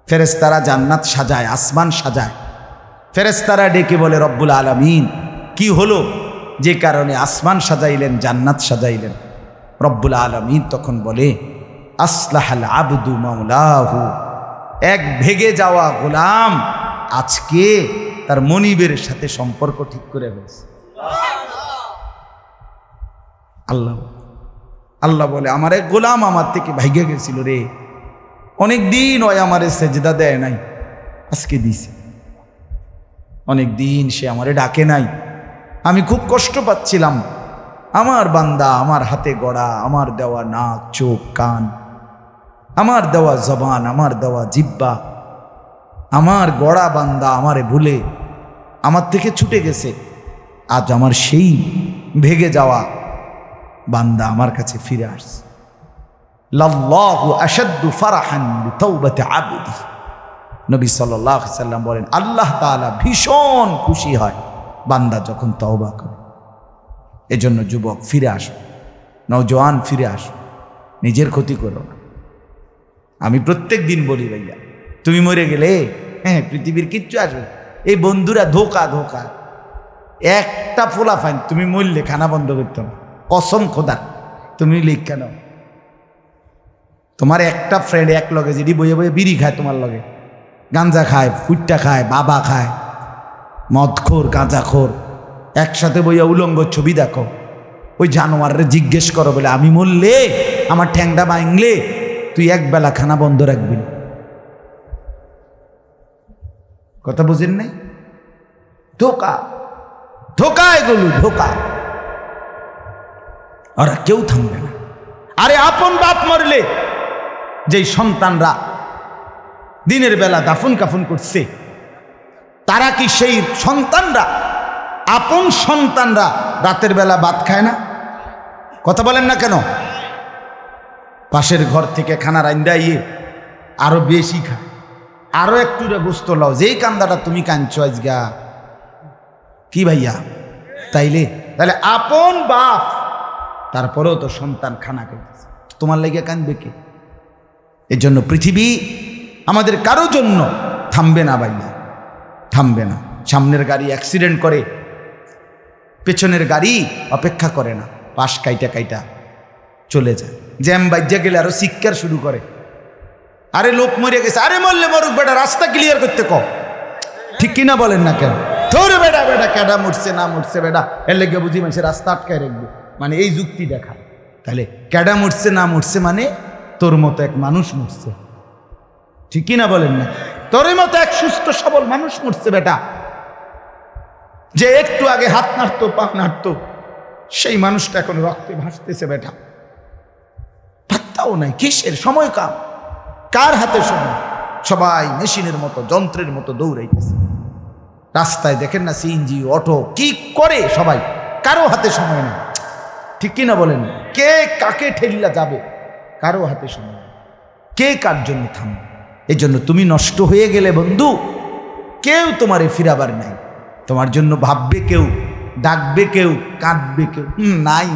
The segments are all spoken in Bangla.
ফেরেশতারা জান্নাত সাজায়, আসমান সাজায়। ফেরেশতারা ডেকে বলে রব্বুল আলামিন কি হলো, যে কারণে আসমান সাজাইলেন, জান্নাত সাজাইলেন? রব্বুল আলামিন তখন বলে আসলাহাল আবদু মাওলাহু, এক ভেগে যাওয়া গোলাম আজকে তার মনিবের সাথে সম্পর্ক ঠিক করে ফেলছে। আল্লাহ আল্লাহ বলে আমার এক গোলাম আমার থেকে ভাইগে গেছিল রে, অনেক দিন ওই আমারে সেজদা দেয় নাই, আজকে দিছে। অনেক দিন সে আমারে ডাকে নাই, আমি খুব কষ্ট পাচ্ছিলাম। আমার বান্দা আমার হাতে গড়া, আমার দেওয়া নাক চোখ কান, আমার দেওয়া জবান, আমার দেওয়া জিব্বা, আমার গড়া বান্দা আমারে ভুলে আমার থেকে ছুটে গেছে। আজ আমার সেই ভেগে যাওয়া বান্দা আমার কাছে ফিরে আসছে। লাল্লাহু আশাদ্দু ফারাহান বিতাওবাতি আবদি, নবী সাল্লাল্লাহু আলাইহি সাল্লাম বলেন আল্লাহ তাআলা ভীষণ খুশি হয় বান্দা যখন তওবা করে। এজন্য যুবক ফিরে আসো, নওজোয়ান ফিরে আসো, নিজের ক্ষতি করো না। আমি প্রত্যেক দিন বলি ভাইয়া, তুমি মরে গেলে হ্যাঁ পৃথিবীর কিচ্ছু আসবে, এই বন্ধুরা ধোকা ধোকা। একটা ফোলা ফাইন তুমি মরলে খানা বন্ধ করতে হবে, কসম খোদা। তুমি লিখ কেন, তোমার একটা ফ্রেন্ড এক লগে যদি বইয়ে বইয়ে বিড়ি খায়, তোমার লগে গাঞ্জা খায়, ফুটটা খায়, বাবা খায়, মদখোর গাঁজাখোর, একসাথে বইয়া উলঙ্গ ছবি দেখো, ওই জানোয়ারের জিজ্ঞেস করো বলে আমি মরলে আমার ঠ্যাংটা ভাঙলে তুই এক বেলা খানা বন্ধ রাখবি না। কথা বুঝেন নাই? ধোকা ধোকা, এগুলো ধোকা। ওরা কেউ থামবে না। আরে আপন বাপ মরলে যেই সন্তানরা দিনের বেলা দাফন কাফন করছে, তারা কি সেই সন্তানরা, আপন সন্তানরা রাতের বেলা ভাত খায় না? কথা বলেন না কেন? পাশের ঘর থেকে খানা রান্দা ইয়ে আরো বেশি খায়, আরো একটু গোস্ত লাও, যেই কান্দাটা তুমি কাঁদছো আজগা কি ভাইয়া, তাইলে তাহলে আপন বাপ, তারপরেও তো সন্তান খানা খাইতেছে, তোমার লেগে কাঁদবে কে? এর জন্য পৃথিবী আমাদের কারো জন্য থামবে না ভাইয়া, থামবে না। সামনের গাড়ি অ্যাক্সিডেন্ট করে, পেছনের গাড়ি অপেক্ষা করে না, পাশ কাইটা কাইটা চলে যায়। জ্যাম বাজ্যা গেলে আরো চিৎকার শুরু করে, আরে লোক মরে গেছে, আরে মরলে মরুক বেটা, রাস্তা ক্লিয়ার করতে কও। ঠিক কিনা বলেন না কেন? ধরে বেটা বেটা কেডা মরছে না মরছে বেটা, এর লেগে বুঝি মানুষের রাস্তা আটকায় রাখবে, মানে এই যুক্তি দেখা। তাহলে কেডা মরছে না মরছে মানে তোর মতো এক মানুষ মরছে, ঠিক কিনা বলেন না? তোর মতো এক সুস্থ সবল মানুষ মরছে বেটা, যে একটু আগে হাত নাড়তো পা নাড়তো, সেই মানুষটা এখন রক্তে ভাসতেছে বেটা। পাত্তাও নাই, কিসের সময় কাম, কার হাতে সময়? সবাই মেশিনের মতো যন্ত্রের মতো দৌড়াইতেছে। রাস্তায় দেখেন না সিএনজি অটো কি করে সবাই, কারো হাতে সময় নেই, ঠিক কিনা বলেন? কে কাকে ঠেলিয়া যাবে, কারো হাতে সময় নেই, কে কার জন্য থামবে? এই জন্য তুমি নষ্ট হয়ে গেলে বন্ধু, কেউ তোমারে ফিরাবার নাই, তোমার জন্য ভাববে কেউ, ডাকবে কেউ, কাঁদবে কেউ নাই।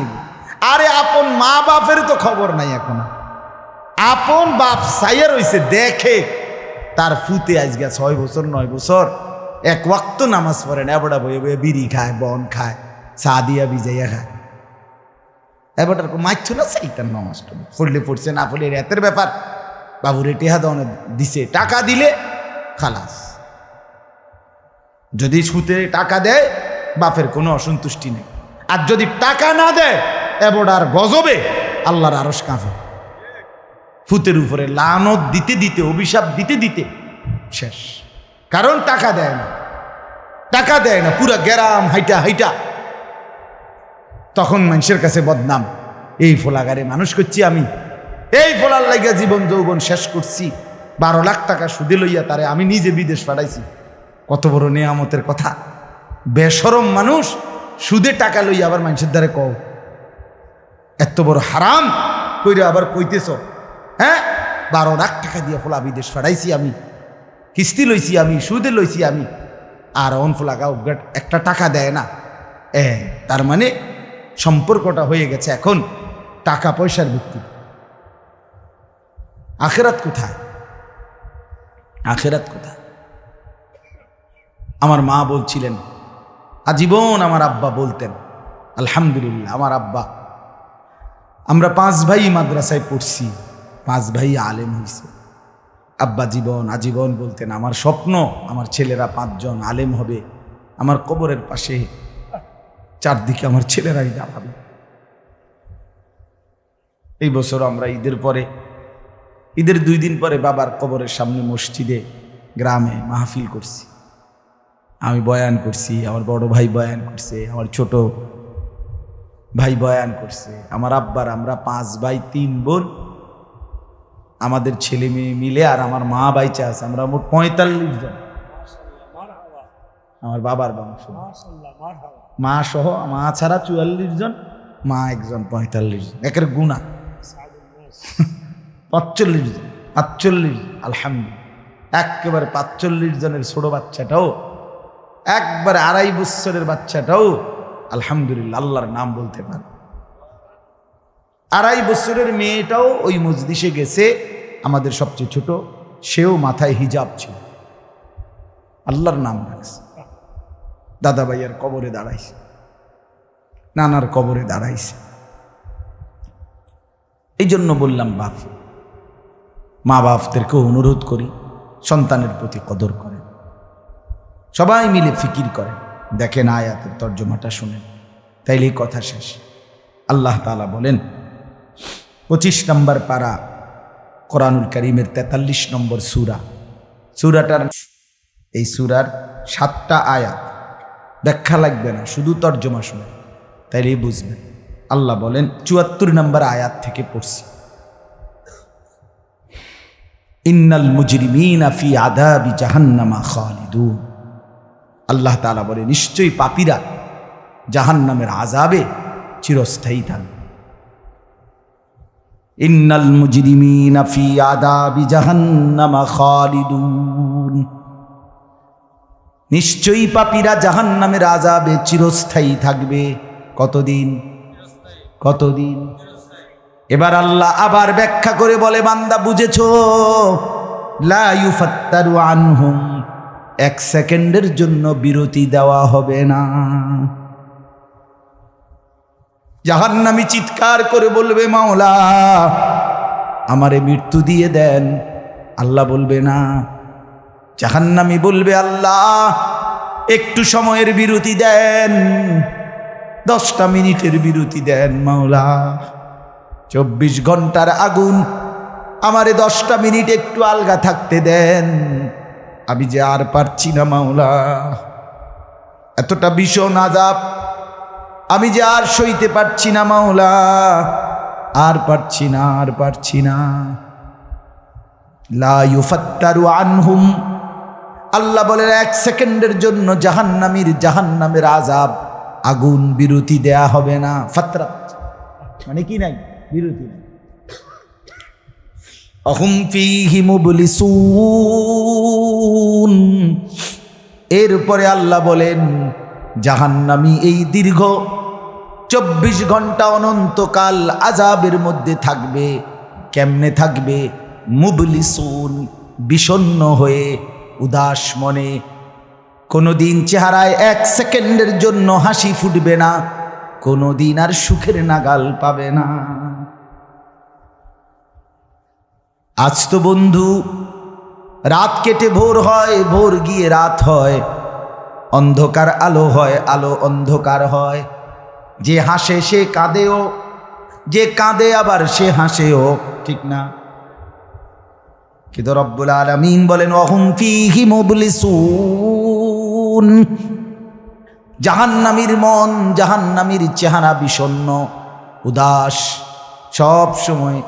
আরে আপন মা বাপের তো খবর নাই এখন। আপন বাপ সাইয়া রইছে, দেখে তার ফুতে আজকে 6 বছর 9 বছর এক ওয়াক্ত নামাজ পড়ে না, এবড়া বয়ে বয়ে বিড়ি খায়, বন খায়, চা দিয়া ভিজাইয়া খায়। এবারটার মারছো না চাইতাম, নামাজটা পড়লে পড়ছে, না পড়লে রাতের ব্যাপার। বাবুরে টেহা দনে দিছে, টাকা দিলে খালাস। যদি সুতে টাকা দেয় বাপের কোনো অসন্তুষ্টি নেই, আর যদি টাকা না দেয় এবড়ার গজবে আল্লাহর আরশ কাঁপে। ফুতের উপরে লানত দিতে দিতে, অভিশাপ দিতে দিতে শেষ, কারণ টাকা দেয় না, টাকা দেয় না। পুরা গ্রাম হাইটা হাইটা তখন মানুষের কাছে বদনাম, এই ফোলাগারে মানুষ করছি আমি, এই ফোলার লাইগা জীবন যৌবন শেষ করছি, 12 লাখ টাকা সুদে লইয়া তারে আমি নিজে বিদেশ পাঠাইছি। কত বড় নেয়ামতের কথা! বেশরম মানুষ সুদে টাকা লইয়া আবার মানুষের দ্বারে কও, এত বড় হারাম কইরা আবার কইতেছ, হ্যাঁ 12 লাখ টাকা দিয়ে ফোলা বিদেশ পাঠাইছি আমি, কিস্তি লইছি আমি, সুদে লইছি আমি, আর অন ফোলাগা একটা টাকা দেয় না। তার মানে সম্পর্কটা হয়ে গেছে এখন টাকা পয়সার ভিত্তিতে। আখিরাত কোথায়? আখেরাত কোথায়? আমার মা বলছিলেন, আজীবন আমার আব্বা বলতেন, আলহামদুলিল্লাহ আমার আব্বা, আমরা 5 ভাই মাদ্রাসায় পড়ছি, 5 ভাই আলেম হয়েছে। আব্বা আজীবন বলতেন, আমার স্বপ্ন আমার ছেলেরা 5 জন আলেম হবে, আমার কবরের পাশে চারদিকে আমার ছেলেরাই দাঁড়াবে। এই বছর আমরা ঈদের 2 দিন পরে বাবার কবরের সামনে মসজিদে গ্রামে মাহফিল করছি। আমি বয়ান করছি, আমার বড় ভাই বয়ান করছে, আমার ছোট ভাই বয়ান করছে, আমার আব্বার, আমরা 5 ভাই 3 বোন, আমাদের ছেলে মেয়ে মিলে, আর আমার মা বাইচা আছে, আমরা মোট 45 জন। আমার বাবার বংশ, মা সহ, মা ছাড়া 44 জন, মা একজন 45 জন, একের গুণা 45 জন, 45, আলহামদুলিল্লাহ। একেবারে 45 জনের ছোট বাচ্চাটাও, একবারে 2.5 বছরের বাচ্চাটাও আলহামদুলিল্লাহ আল্লাহর নাম বলতে পারে। 2.5 বছরের মেয়েটাও ওই মজলিসে গেছে, আমাদের সবচেয়ে ছোট, সেও মাথায় হিজাব ছিল, আল্লাহর নাম রাখছে। দাদা ভাইয়ের কবরে দাঁড়াইছে, নানার কবরে দাঁড়াইছে। এই জন্য বললাম, মা বাপদেরকে অনুরোধ করি, সন্তানের প্রতি কদর করেন, সবাই মিলে ফিকির করেন, দেখেন আয়াতের তর্জমাটা শুনেন, তাইলেই কথা শেষ। আল্লাহ তাআলা বলেন 25 নম্বর পারা কোরআনুল কারীমের 43 নম্বর সূরাটার, এই সূরার 7টা আয়াত, ব্যাখ্যা লাগবে না, শুধু তর্জমা শুনেন, তাইলেই বুঝবেন। আল্লাহ বলেন 74 নম্বর আয়াত থেকে পড়ছি, ইন্নাল মুজরিমিনা ফি আযাবি জাহান্নামা খালিদুন। আল্লাহ তাআলা বলে, নিশ্চয়ই পাপীরা জাহান্নামের আযাবে চিরস্থায়ী থাকবে। ইন্নাল মুজরিমিনা ফি আযাবি জাহান্নামা খালিদুন, নিশ্চয়ই পাপীরা জাহান্নামের আযাবে চিরস্থায়ী থাকবে। কতদিন? এবার আল্লাহ আবার ব্যাখ্যা করে বলে, বান্দা বুঝেছো? লা ইউফাত্তারু আনহুম, 1 সেকেন্ডের জন্য বিরতি দেওয়া হবে না। জাহান্নামী চিৎকার করে বলবে, মাওলা আমারে মৃত্যু দিয়ে দেন। আল্লাহ বলবে না। জাহান্নামী বলবে, আল্লাহ একটু সময়ের বিরতি দেন, 10টা মিনিটের বিরতি দেন মাওলা। 24 ঘন্টার আগুন, আমারে 10টা মিনিট একটু আলগা থাকতে দেন, আমি যে আর পারছি না মাওলা, এতটা ভীষণ আযাব আমি যে আর সইতে পারছি না মাওলা, আর পারছি না। লা ইউফাত্তারু আনহুম, আল্লাহ বলেন 1 সেকেন্ডের জন্য জাহান্নামের আযাব, আগুন বিরতি দেয়া হবে না। ফাতরাত মানে কি নাই? বিরতি নাই। আহুম ফীহি মুবলিসুন, এরপরে আল্লাহ বলেন জাহান্নামী এই দীর্ঘ 24 ঘন্টা অনন্তকাল আযাবের মধ্যে থাকবে। কেমনে থাকবে? মুবলিসুন, বিষণ্ণ হয়ে, উদাস মনে। কোনোদিন চেহারায় 1 সেকেন্ডের জন্য হাসি ফুটবে না, কোনোদিন আর সুখের নাগাল পাবে না। আজ তো বন্ধু রাত কেটে ভোর হয়, ভোর গিয়ে রাত হয়, অন্ধকার আলো হয়, আলো অন্ধকার হয়। যে হাসে সে কাঁদেও, যে কাঁদে আবার সে হাসেও, ঠিক না? কিন্তু রব্বুল আলামিন বলেন ওয়াহুম ফীহি মুবলিসুন, জাহান্নামীর মন, জাহান্নামীর চেহারা বিষণ্ণ, উদাস, সব সময়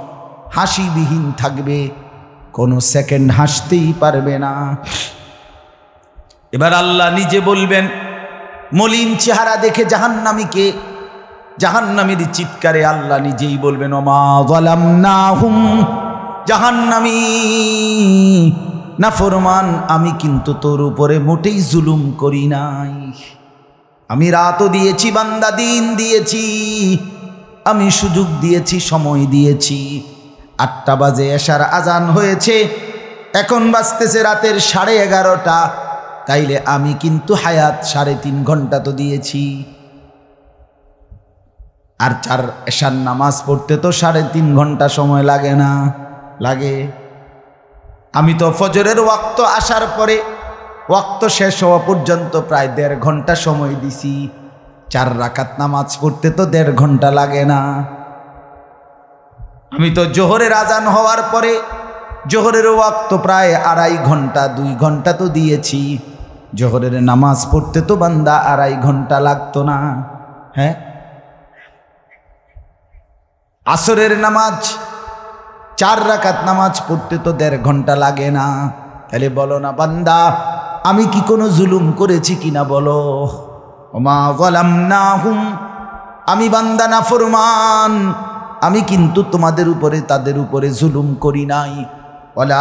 হাসিবিহীন থাকবে, কোনো সেকেন্ড হাসতেই পারবে না। এবার আল্লাহ নিজে বলবেন, মলিন চেহারা দেখে জাহান্নামীকে, জাহান্নামীর চিৎকারে আল্লাহ নিজেই বলবেন ওমা যালামনাহুম, জাহান্নামী নাফরমান, আমি কিন্তু তোর উপরে মোটেই জুলুম করি নাই। আমি রাতও দিয়েছি বান্দা, দিন দিয়েছি, আমি সুযোগ দিয়েছি, সময় দিয়েছি। 8টা বাজে এশার আজান হয়েছে, এখন বাজতেছে রাতের 11:30, তাইলে আমি কিন্তু হায়াত 3.5 ঘন্টা তো দিয়েছি। আর 4 এশার নামাজ পড়তে তো 3.5 ঘন্টা সময় লাগে না? লাগে। আমি তো ফজরের ওয়াক্ত আসার পরে ওয়াক্ত শেষ হওয়া পর্যন্ত প্রায় 1.5 ঘন্টা সময় দিছি। 4 রাকাত নামাজ পড়তে তো 1.5 ঘন্টা লাগে না? আমি তো জোহরের আজান হওয়ার পরে জোহরের ওয়াক্ত প্রায় 2.5 ঘন্টা 2 ঘন্টা তো দিয়েছি। জোহরের নামাজ পড়তে তো বান্দা 2.5 ঘন্টা লাগতো না? হ্যাঁ। আসরের নামাজ 4 রাকাত নামাজ পড়তে তো 1.5 ঘন্টা লাগে না? তাহলে বলো না বান্দা, আমি কি কোনো জুলুম করেছি কিনা বলো? ওমা যালামনাহুম, আমি বান্দা নাফরমান, আমি কিন্তু তোমাদের উপরে তাদের উপরে জুলুম করি নাই। ওয়ালা